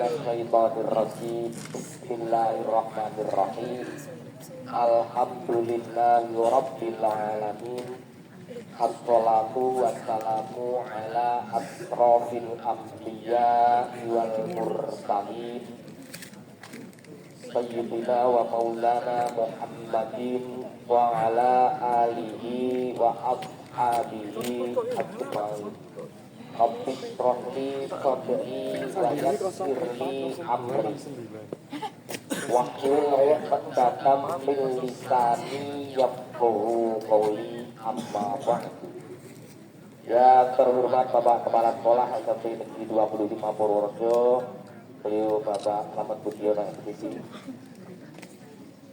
minasyaitonirrajim. Bismillahirrahmanirrahim. Alhamdulillahi rabbil alamin. Assalatu wassalamu ala asrofil anbiya wal mursalin Sayyidina wa maulana Muhammadin wa ala alihi wa ashabihi ajma'in. Rabbi shrahli sadri wa yassirli amri wahlul 'uqdatam min lisani yafqahu qawli. Amma ba'd. Ya terhormat Bapak Kepala Sekolah SMP Negeri 25 Purworejo, beliau Bapak Slamet Budiono SPC,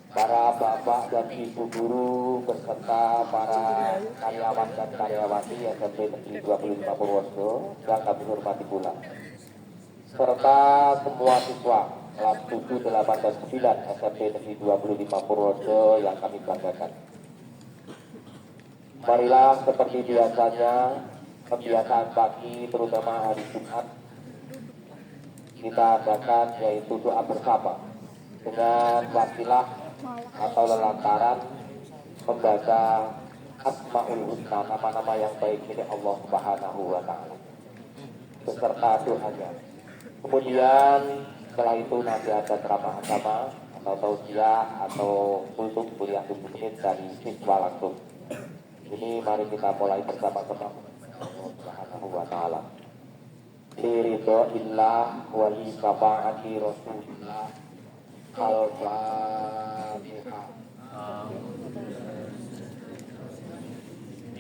para bapak dan ibu guru beserta para karyawan dan karyawati SMP Negeri 25 Purworejo yang kami hormati pula, serta semua siswa kelas 7, 8, dan 9 SMP Negeri 25 Purworejo yang kami banggakan. Marilah seperti biasanya, kebiasaan pagi terutama hari Jumat, kita adakan yaitu doa bersama dengan wasilah atau lelantaran membaca Asmaul Husna, nama-nama yang baik milik Allah Subhanahu wa Ta'ala, beserta doanya. Kemudian setelah itu nanti ada ceramah agama atau tausiah atau kultum kuliah 7 menit dari siswa langsung. Ini mari kita mulai bersama-sama Allah Subhanahu wa Ta'ala. Biridhoillah wa li syafaati Rasulillah. Al-Fatihah.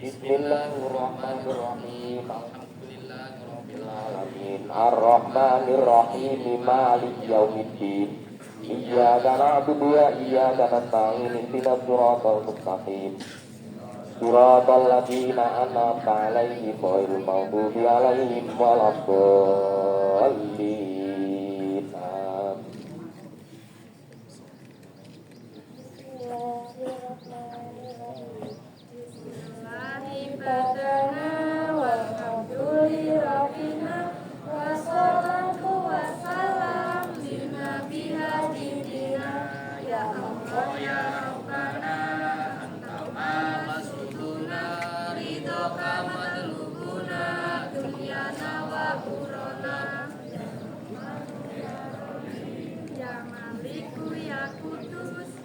Bismillahirrahmanirrahim. Alhamdulillahirabbil alamin. Ar-Rahmanir-Rahim. Maliki yaumiddin. Iyyaka na'budu wa iyyaka nasta'in. Ihdinas siratal mustaqim. Suratal ladzina an'amta 'alaihim ghairil maghdubi 'alaihim waladdallin.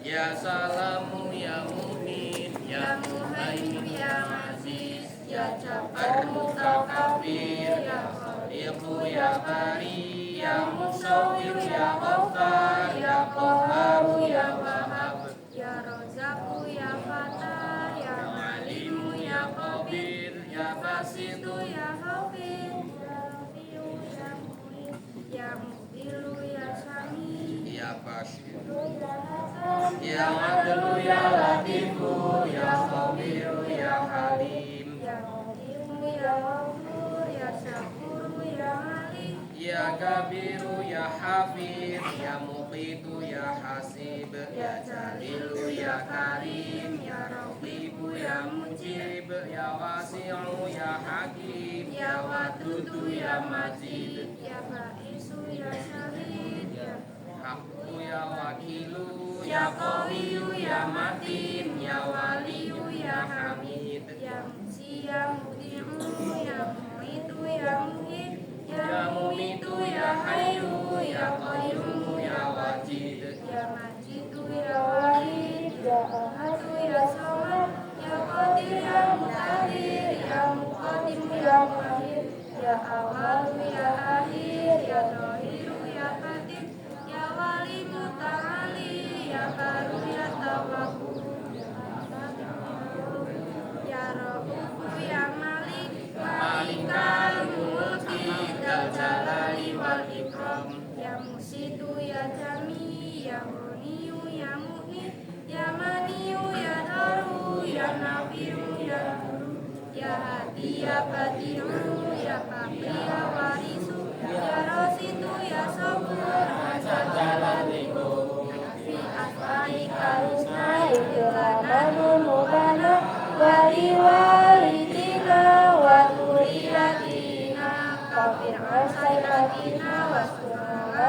Ya Salamu ya Mu'min, ya Muhaimin, ya Aziz, ya Jabbar Mutakabir, ya Khaliqu ya Bari, ya Musawwir ya Ghaffar, ya Qahharu ya Wahhab, ya Razzaqu ya Fatah, ya Alimu ya Khabir, ya Basitu ya Hafid, ya Rafiu ya Mu'in, ya Mu'tilu ya Sami, ya Bashiru ya Adlu ya Latifu, ya Khabiru ya Halim, ya Qadimu ya Ghafur, ya Syakuru ya Alim, ya Kabiru ya Hafid, ya Muqitu ya Hasib, ya Jalilu ya Karim, ya Raqibu ya Mujib, ya Wasi'u ya Hakim, ya Wadudu ya Majid, ya Ba'isu ya Syahid, ya Haqqu ya Wakilu, ya Qawiyu ya Matin, ya Waliyu ya Hamid, ya Musi ya Mudi'u, ya Mu'itu ya Muhid, ya Mumitu ya Hayyu, ya Qayyumu ya Wajid, ya Majidu ya Wahid, ya Ahadu ya Samad, ya Qadir ya Muqtadir, ya Muqaddim ya Mu'akhir, ya Awwalu ya Akhir, ya Dhahiru ya Batin, ya Wali Muta'ali, ya Baru ya Tawwabu, ya Rabbu ya Malik, Malikal Mulki, Dzal Jalali wal Ikram, ya Musitu ya Jami, ya Ghaniyu ya Mu'min, ya Maniyu ya Daru, ya Nafiu ya Guru, ya Hadi ya Badiu, ya Baqi ya Warisu, ya Rasidu ya Sabur, Hasan Jalaliku, fi asma'ika husna idlana nubana, wali walidina wa turiyatina, kafir asailatina, waskurala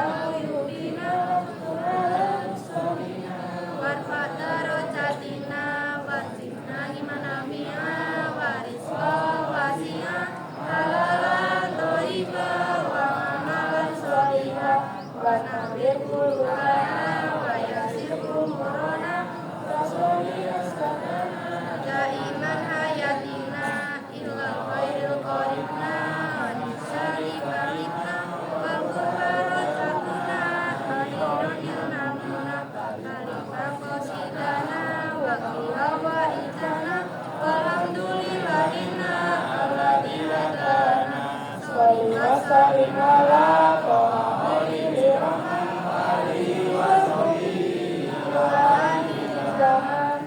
qulubana wa yasir umurana Rasuli astakana Daiman hayatina illa khairil qaribna wa nisari balikna wa kuharajatuna akhirun ilnamuna Kalima qasidana wa kilawa itana Walhamdulillahina alladhi hadana Salli wa sallim ala toha khalili rahman alihi wa sahbihi wa alihi zaman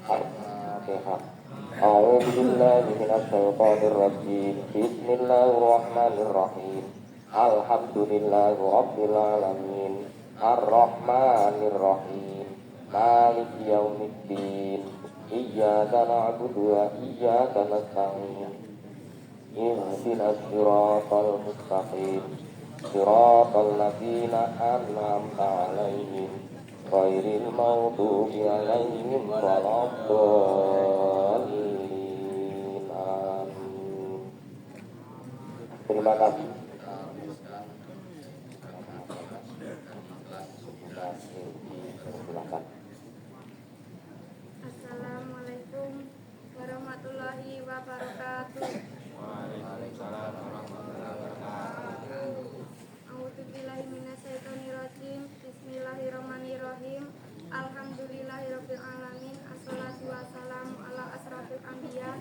Al-Fatihah. A'udzu billahi minasy syaithanir rajim. Bismillahirrahmanirrahim. Alhamdulillahi rabbil alamin. Ar-Rahmanir Rahim. Maliki yaumiddin. Iyyaka na'budu wa iyyaka nasta'in. Ihdinas siratal mustaqim. Siratal ladzina an'amta 'alaihim ghairil maghdubi 'alaihim waladdallin. Amin. Terima kasih. Silakan. Assalamualaikum warahmatullahi wabarakatuh. Waalaikumsalam warahmatullahi wabarakatuh. A'udzubillahi minasyaitonirrajim. Bismillahirrahmanirrahim. Alhamdulillahirabbil alamin. Assalatu wassalamu ala asrofil anbiya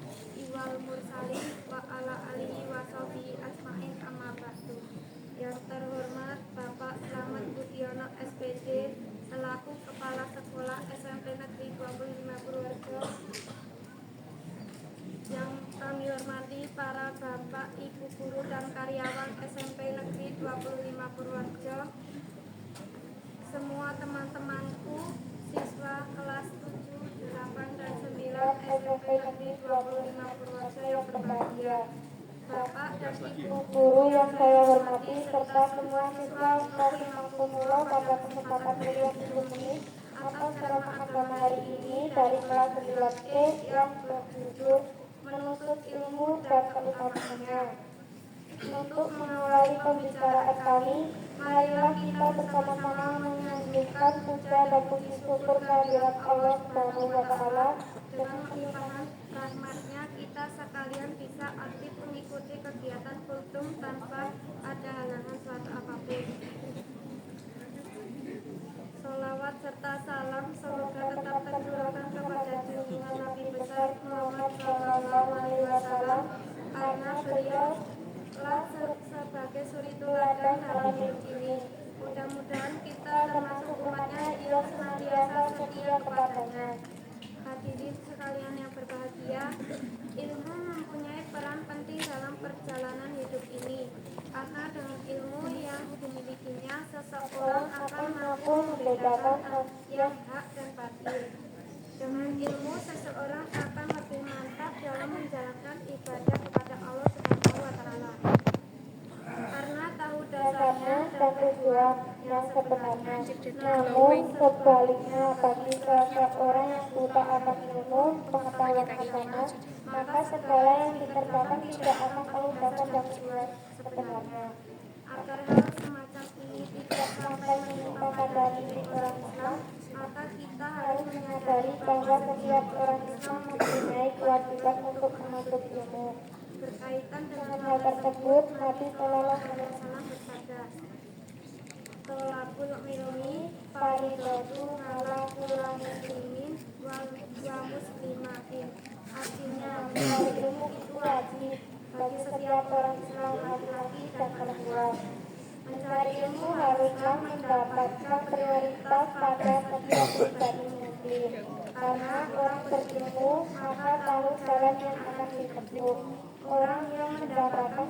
wal mursalin wa ala alihi wa sahbihi ajmain amma ba'du. Yang terhormat Bapak Slamet Budiono SPD selaku Kepala Sekolah SMP Negeri 25 Purworejo. Yang kami hormati para Bapak, Ibu guru dan karyawan SMP Negeri 25 Purworejo. Semua teman-temanku, siswa kelas 7, 8, dan 9 SMP Negeri 25 Purworejo yang berbahagia. Bapak dan Ibu guru yang saya hormati serta semua siswa Rahimahumullah pada kesempatan kuliah 10 menit atau ceramah agama hari ini dari kelas 11C yang berjudul Menuntut Ilmu dan Keutamaannya. Untuk mengawali pembicaraan kami, marilah kita bersama-sama menyanjungkan puja dan puji syukur kehadirat Allah Subhanahu wa Ta'ala. Dengan limpahan rahmatnya kita sekalian bisa aktif mengikuti kegiatan kultum tanpa ada halangan suatu apapun. Sholawat serta salam semoga tetap tercurahkan kepada junjungan Nabi besar Muhammad Sallallahu Alaihi Wasallam, karena beliau telah sebagai suri teladan dalam hidup ini. Mudah-mudahan kita termasuk umatnya yang senantiasa setia kepadanya. Hadirin sekalian yang berbahagia, ilmu mempunyai peran penting dalam perjalanan hidup ini, karena dengan ilmu yang dimilikinya seseorang akan mampu membedakan yang hak dan batil. Dengan ilmu seseorang akan lebih mantap dalam menjalankan ibadah kepada Allah Subhanahu wa Ta'ala, karena tahu dasarnya dan tujuan yang sebenarnya. Namun sebaliknya, bagi seseorang yang buta akan ilmu pengetahuan agama, maka segala yang dikerjakan tidak akan tahu dasar dan tujuan sebenarnya. Agar hal semacam ini tidak sampai menimpa pada diri orang Islam, maka kita harus menyadari bahwa setiap orang Islam mempunyai kewajiban untuk menuntut ilmu. Berkaitan dengan hal tersebut, Nabi Shallallahu Alaihi Wasallam bersabda, "Tolabul ilmi faridatu ala kulli muslimin wal muslimatin." Artinya, mencari ilmu itu wajib bagi setiap orang Islam, laki-laki dan perempuan. Mencari ilmu haruslah mendapatkan prioritas pada setiap pribadi muslim, karena orang berilmu maka tahu jalan yang akan ditempuh. Orang yang mendapatkan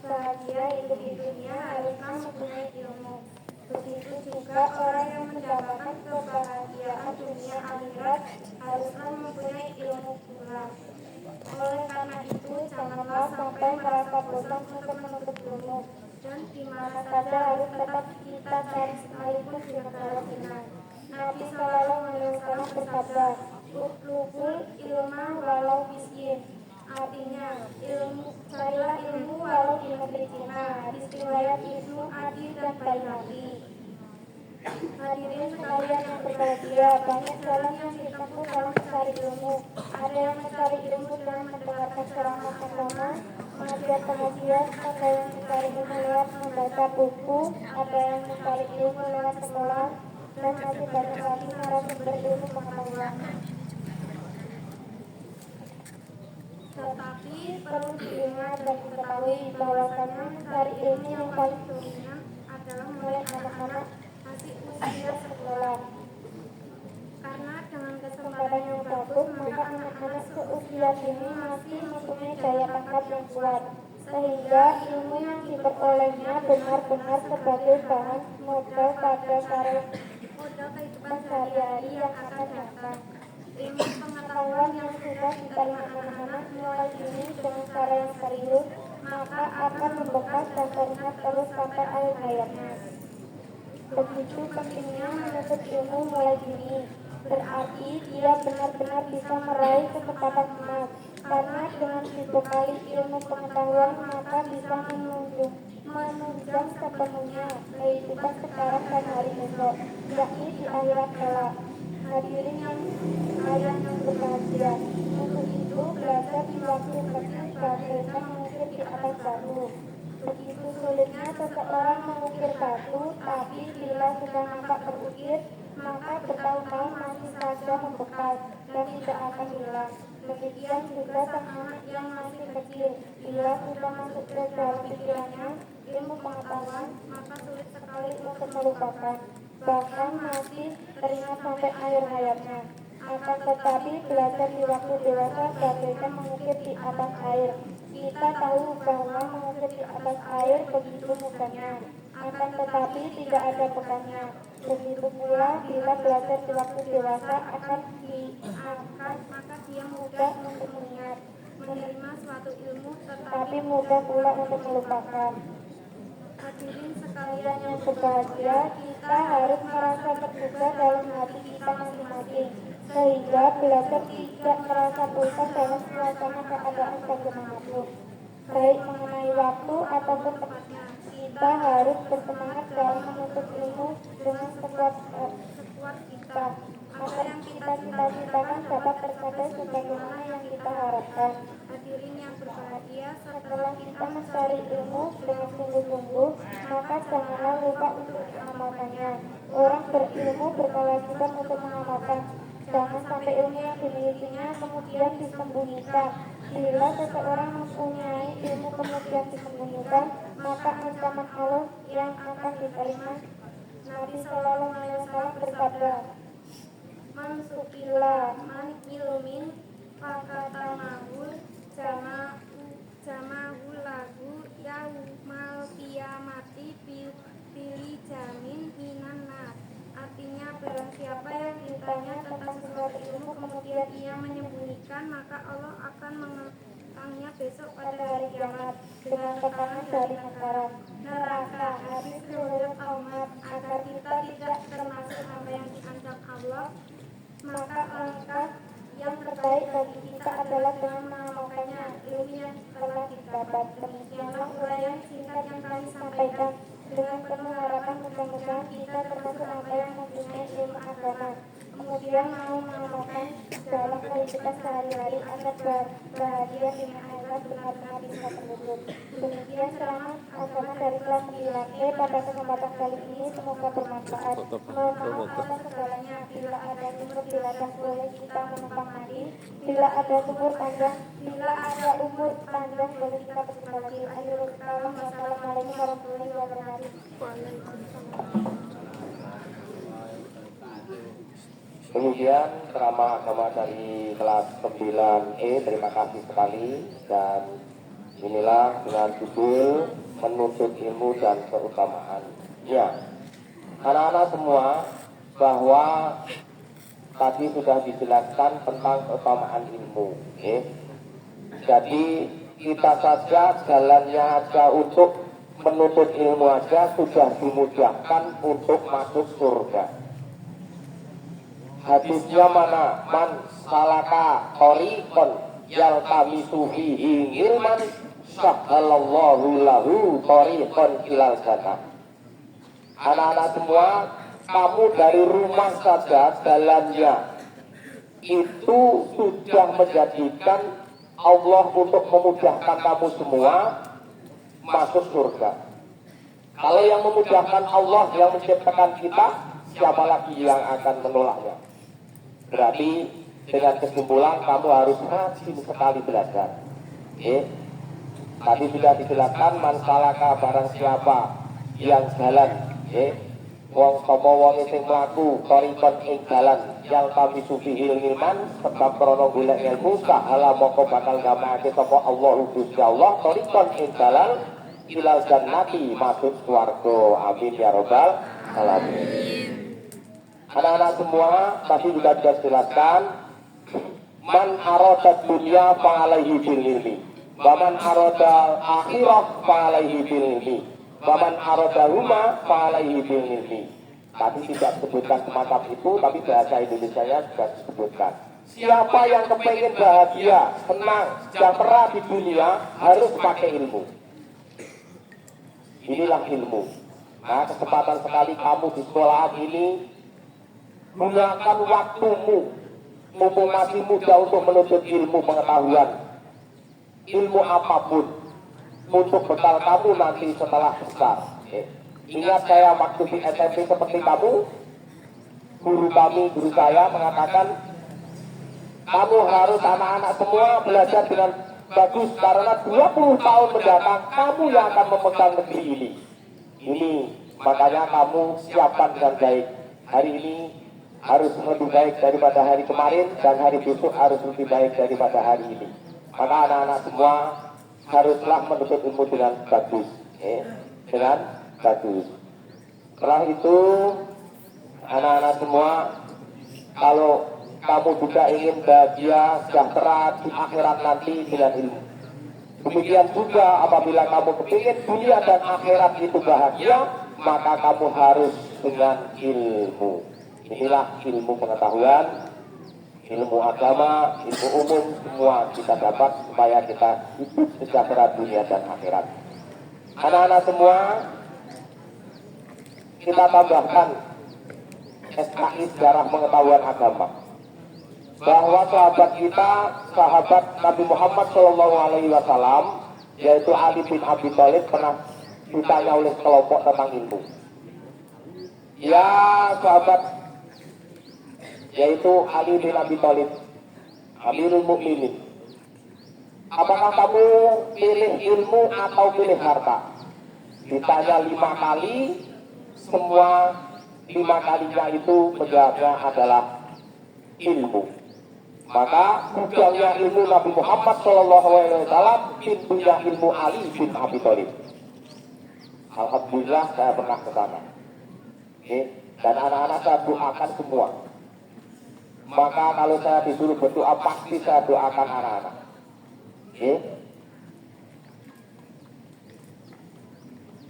bahagia hidup di dunia haruslah mempunyai ilmu. Begitu juga orang yang mendapatkan kebahagiaan dunia akhirat haruslah mempunyai ilmu pula. Oleh karena itu, janganlah sampai merasa bosan untuk menuntut ilmu, dan di mana saja harus tetap kita cari sekalipun di negara Cina. Nabi Shallallahu Alaihi Wasallam bersabda, "Utlubul ilma walau bisyin." Artinya, carilah ilmu walau di negeri Cina. Hadis riwayat Ibnu Adi dan Baihaqi. Hadirin sekalian yang berbahagia, banyak jalan yang ditempuh dalam mencari ilmu. Ada yang mencari ilmu dengan mendengarkan ceramah agama, mengajar pengajian, ada yang mencari ilmu lewat membaca buku, ada yang mencari ilmu lewat sekolah, dan masih banyak lagi narasumber ilmu pengetahuan. Tetapi perlu diingat dan diketahui bahwasanya mencari ilmu yang paling dominan adalah mulai anak-anak masih usia sekolah. Karena dengan kesempatan yang bagus, maka anak-anak seusia ini masih mempunyai daya tangkap yang kuat, sehingga ilmu yang diperolehnya benar-benar sebagai bahan modal pada modal kehidupan sehari-hari yang akan datang. Ilmu pengetahuan yang sudah diterima anak-anak mulai ini dengan cara yang serius, maka akan membekas dan teringat terus sampai akhir hayatnya. Begitu pentingnya menuntut ilmu mulai dini, berarti dia benar-benar bisa meraih kesempatan emas, karena dengan dibekali ilmu pengetahuan maka bisa menunjang sepenuhnya kehidupan sekarang dan hari esok, yakni di akhirat kelak. Hadirin yang berbahagia, untuk itu belajar di waktu kecil bagaikan mengukir di atas batu. Begitu sulitnya seseorang mengukir batu, tapi bila sudah nampak berukir, maka bertahun-tahun masih saja membekas dan tidak akan hilang. Demikian juga sang anak yang masih kecil, bila sudah masuk ke dalam pikirannya ilmu pengetahuan, maka sulit sekali untuk melupakan, bahkan masih teringat sampai akhir hayatnya. Akan tetapi belajar di waktu dewasa bagaikan mengukir di atas air. Kita tahu bahwa mengukir di atas air begitu mudahnya, akan tetapi tidak ada bebannya. Begitu pula bila belajar di waktu dewasa maka dia mudah untuk mengingat, menerima suatu ilmu, tetapi mudah pula untuk melupakan. Hadirin sekalian yang berbahagia, kita harus merasa terbuka dalam hati kita masing-masing, sehingga belajar tidak merasa bosan dalam suasana keadaan bagaimanapun, baik mengenai waktu ataupun tempatnya. Kita harus bersemangat dalam menuntut ilmu dengan sekuat kita. Apa yang kita cita-citakan dapat tercapai sebagaimana yang kita harapkan. Hadirin yang berbahagia, setelah kita mencari ilmu dengan sungguh-sungguh, maka janganlah lupa untuk mengamalkannya. Orang berilmu berkewajiban untuk mengamalkan. Jangan sampai ilmu yang dimilikinya kemudian disembunyikan. Bila seseorang mempunyai ilmu kemudian disembunyikan, maka ancaman Allah yang akan diterima. Nabi Shallallahu Alaihi Wasallam bersabda, "Man sukila man ilmin fakatamahul jamahul lagu yaumal qiyamati pilih jamin minan nar." Artinya, barang siapa yang ditanya tentang sesuatu ilmu kemudian ia menyembunyikan, maka Allah akan mengangkatnya besok pada hari kiamat dengan tekanan dari neraka. Hadis riwayat Ahmad. Agar kita tidak termasuk hamba yang diancam Allah, maka langkah yang terbaik bagi kita adalah dengan mengamalkannya ilmu yang telah didapat. Demikianlah uraian singkat yang kami sampaikan. Dengan penuh harapan mudah-mudahan kita termasuk hamba yang mempunyai ilmu agama, kemudian mau mengamalkan dalam kehidupan sehari-hari agar bahagia dengan akhirat benar-benar bisa terwujud. Demikian ceramah agama dari kelas 9E pada kesempatan kali ini, semoga bermanfaat. Mohon maaf atas segalanya. Bila ada sumur di ladang boleh kita menumpang mandi. Bila ada umur panjang boleh kita berjumpa lagi. Assalamualaikum warahmatullahi wabarakatuh. Kemudian ceramah agama dari kelas 9E, terima kasih sekali. Dan inilah dengan judul menuntut ilmu dan keutamaannya. Anak-anak semua, bahwa tadi sudah dijelaskan tentang keutamaan ilmu. Jadi kita saja jalannya aja untuk menuntut ilmu aja sudah dimudahkan untuk masuk surga. Hadisnya mana? Man salaka thariqan yaltamisu fihi ilman sahhalallahu lahu thariqan ilal jannah. Anak-anak semua, kamu dari rumah saja jalannya itu sudah menjadikan Allah untuk memudahkan kamu semua masuk surga. Kalau yang memudahkan Allah yang menciptakan kita, siapa lagi yang akan menolaknya? Berarti dengan kesimpulan kamu harus rajin sekali belajar. Tadi sudah dijelaskan mansalaka barang siapa yang jalan, wong sapa wong sing mlaku torikon ing dalan yang kami sufihil ilman sebab krana golek ilmu sahala moko bakal gamake sapa Allah Gusti Allah torikon ing dalan ilal jannati masuk swarga. Amin ya rabbal alamin. Anak-anak semua tadi sudah dijelaskan man arada dunya fa alaihi bil ilmi wa man arada akhirah fa alaihi bil ilmi wa man arada huma fa alaihi bil ilmi. Tadi tidak disebutkan semacam itu, tapi bahasa Indonesianya sudah disebutkan. Siapa yang kepengen bahagia, senang, sejahtera di dunia harus pakai ilmu. Inilah ilmu. Nah, kesempatan sekali kamu di sekolah ini gunakan waktumu mumpung masih muda untuk menuntut ilmu pengetahuan, ilmu apapun untuk bekal kamu nanti setelah besar. Ingat saya waktu di SMP seperti kamu, guru saya mengatakan kamu harus anak-anak semua belajar dengan bagus karena 20 tahun mendatang kamu yang akan memegang negeri ini. Ini makanya kamu siapkan dengan baik. Hari ini harus lebih baik daripada hari kemarin dan hari besok harus lebih baik daripada hari ini. Maka anak-anak semua haruslah menuntut ilmu dengan bagus, dengan bagus. Setelah itu anak-anak semua, kalau kamu juga ingin bahagia sejahtera di akhirat nanti dengan ilmu. Demikian juga apabila kamu kepingin dunia dan akhirat itu bahagia, maka kamu harus dengan ilmu. Inilah ilmu pengetahuan, ilmu agama, ilmu umum, semua kita dapat supaya kita hidup sejahtera dunia dan akhirat. Anak-anak semua, kita tambahkan SKI sejarah pengetahuan agama. Bahwa sahabat kita, sahabat Nabi Muhammad SAW, yaitu Ali bin Abi Thalib pernah ditanya oleh kelompok tentang ilmu. Ya sahabat, yaitu Ali bin Abi Thalib, Amirul Mukminin, apakah kamu pilih ilmu atau pilih harta? Ditanya 5 kali, semua 5 kalinya itu menjawabnya adalah ilmu. Maka gudangnya ilmu Nabi Muhammad SAW, pintunya ilmu Ali bin Abi Thalib. Alhamdulillah saya pernah ke sana. Dan anak-anak saya doakan semua. Maka kalau saya disuruh berdoa pasti saya doakan anak-anak.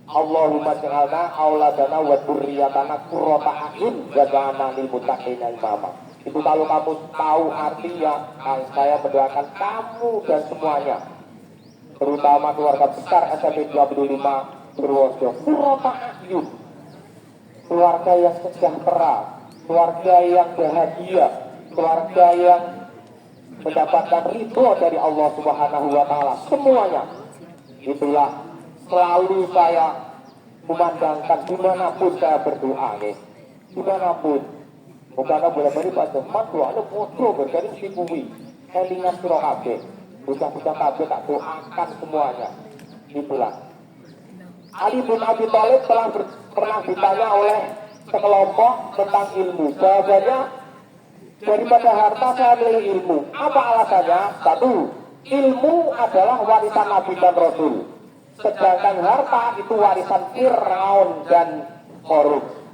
Allahumma ja'alna auladana wa dzurriyyatana qurrata a'yun waj'alna lil muttaqina imama. Itu kalau kamu tahu artinya, saya mendoakan kamu dan semuanya, terutama keluarga besar SMP 25 Purworejo, qurrata a'yun, keluarga yang sejahtera, keluarga yang bahagia, keluarga yang mendapatkan ridho dari Allah Subhanahu wa Ta'ala, semuanya. Itulah selalu saya memandangkan dimanapun saya berdoa, dimanapun. Bukan boleh beri pada doa, foto berkali sikui, kelingan surah kabeh, bukan kabeh tak doakan semuanya. Itulah. Ali bin Abi Thalib pernah ditanya oleh sekelompok tentang ilmu. Jawabannya, daripada harta saya milih ilmu. Apa alasannya? 1, ilmu adalah warisan Nabi dan Rasul. Sedangkan harta itu warisan Fir'aun dan Korun.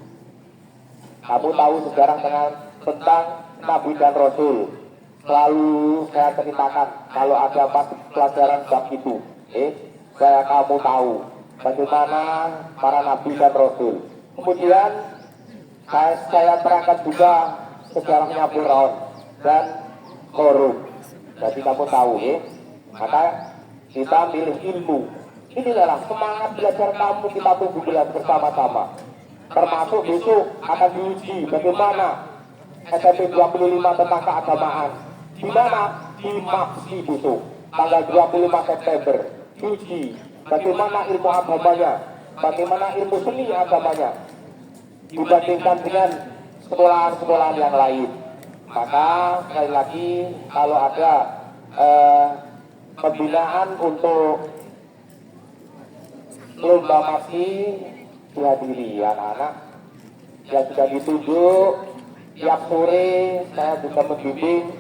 Kamu tahu sejarah tentang Nabi dan Rasul. Selalu saya ceritakan kalau ada pelajaran bab itu. Kamu tahu bagaimana para Nabi dan Rasul. Kemudian saya terangkan juga sejarahnya Fir'aun dan Korun. Jadi kamu tahu, maka kita pilih ilmu. Inilah semangat belajar kamu, kita tunggu belajar bersama-sama. termasuk besok akan diuji bagaimana SMP 25 tentang keagamaan, di mana di MAPSI besok tanggal 25 September diuji bagaimana ilmu agamanya, bagaimana ilmu seni agamanya dibandingkan dengan sekolahan-sekolahan yang lain. Maka sekali lagi kalau ada pembinaan untuk lomba MAPSI dihadiri anak-anak yang sudah ditunjuk. Tiap sore saya juga membimbing.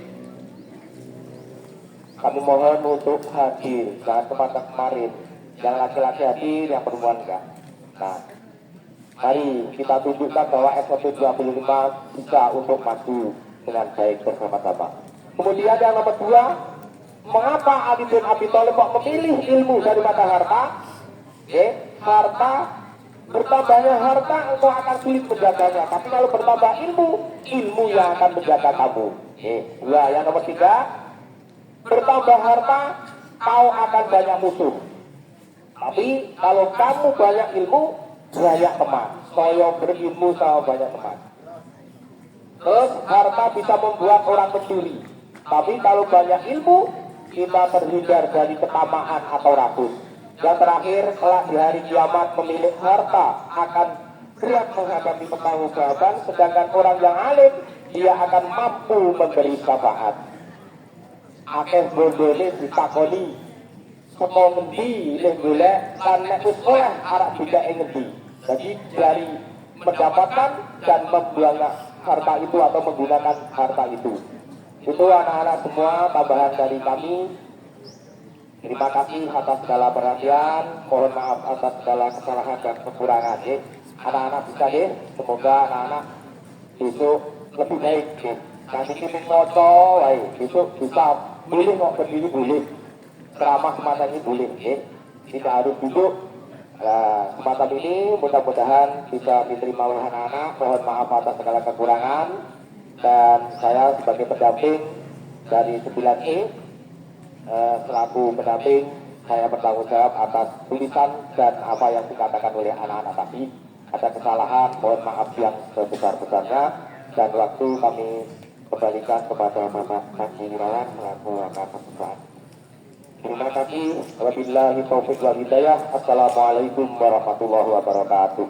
Kami mohon untuk hadir, jangan semacam kemarin. Yang laki-laki hadir, yang perempuan enggak. Nah, mari kita tunjukkan bahwa SMP 25 bisa untuk maju dengan baik bersama-sama. Kemudian yang nomor 2, mengapa Ali bin Abi Thalib kok memilih ilmu daripada harta? Harta, bertambahnya harta engkau akan sulit menjaganya, tapi kalau bertambah ilmu, ilmu yang akan menjaga kamu. Ya, yang nomor 3, bertambah harta, kau akan banyak musuh. Tapi kalau kamu banyak ilmu, banyak teman. Saya berilmu sama banyak teman. Terus harta bisa membuat orang mencuri. Tapi kalau banyak ilmu, kita terhindar dari ketamaan atau rakus. Yang terakhir, kelak di hari kiamat pemilik harta akan berat menghadapi pertanggungjawaban, sedangkan orang yang alim dia akan mampu memberi syafaat. Akeh bondone ditakoni, saka ngendi ning golek lan nek wis oleh arek juga ngendi. Jadi dari mendapatkan dan membuang harta itu atau menggunakan harta itu. Itu anak-anak semua tambahan dari kami. Terima kasih atas segala perhatian, mohon maaf atas segala kesalahan dan kekurangan. Anak-anak bisa deh, semoga anak-anak besok lebih baik. Nanti kita foto, besok bisa boleh kok berdiri boleh, ceramah semacam ini boleh. Tidak harus duduk. Nah, semacam ini mudah-mudahan bisa diterima oleh anak-anak. Mohon maaf atas segala kekurangan, dan saya sebagai pendamping dari 9E selaku pendamping, saya bertanggung jawab atas tulisan dan apa yang dikatakan oleh anak-anak tadi. Ada kesalahan, mohon maaf yang sebesar-besarnya, dan waktu kami kembalikan kepada Bapak Haji Wirawan selaku akan perusahaan. Terima kasih. Wabillahi taufiq wal hidayah. Assalamualaikum warahmatullahi wabarakatuh.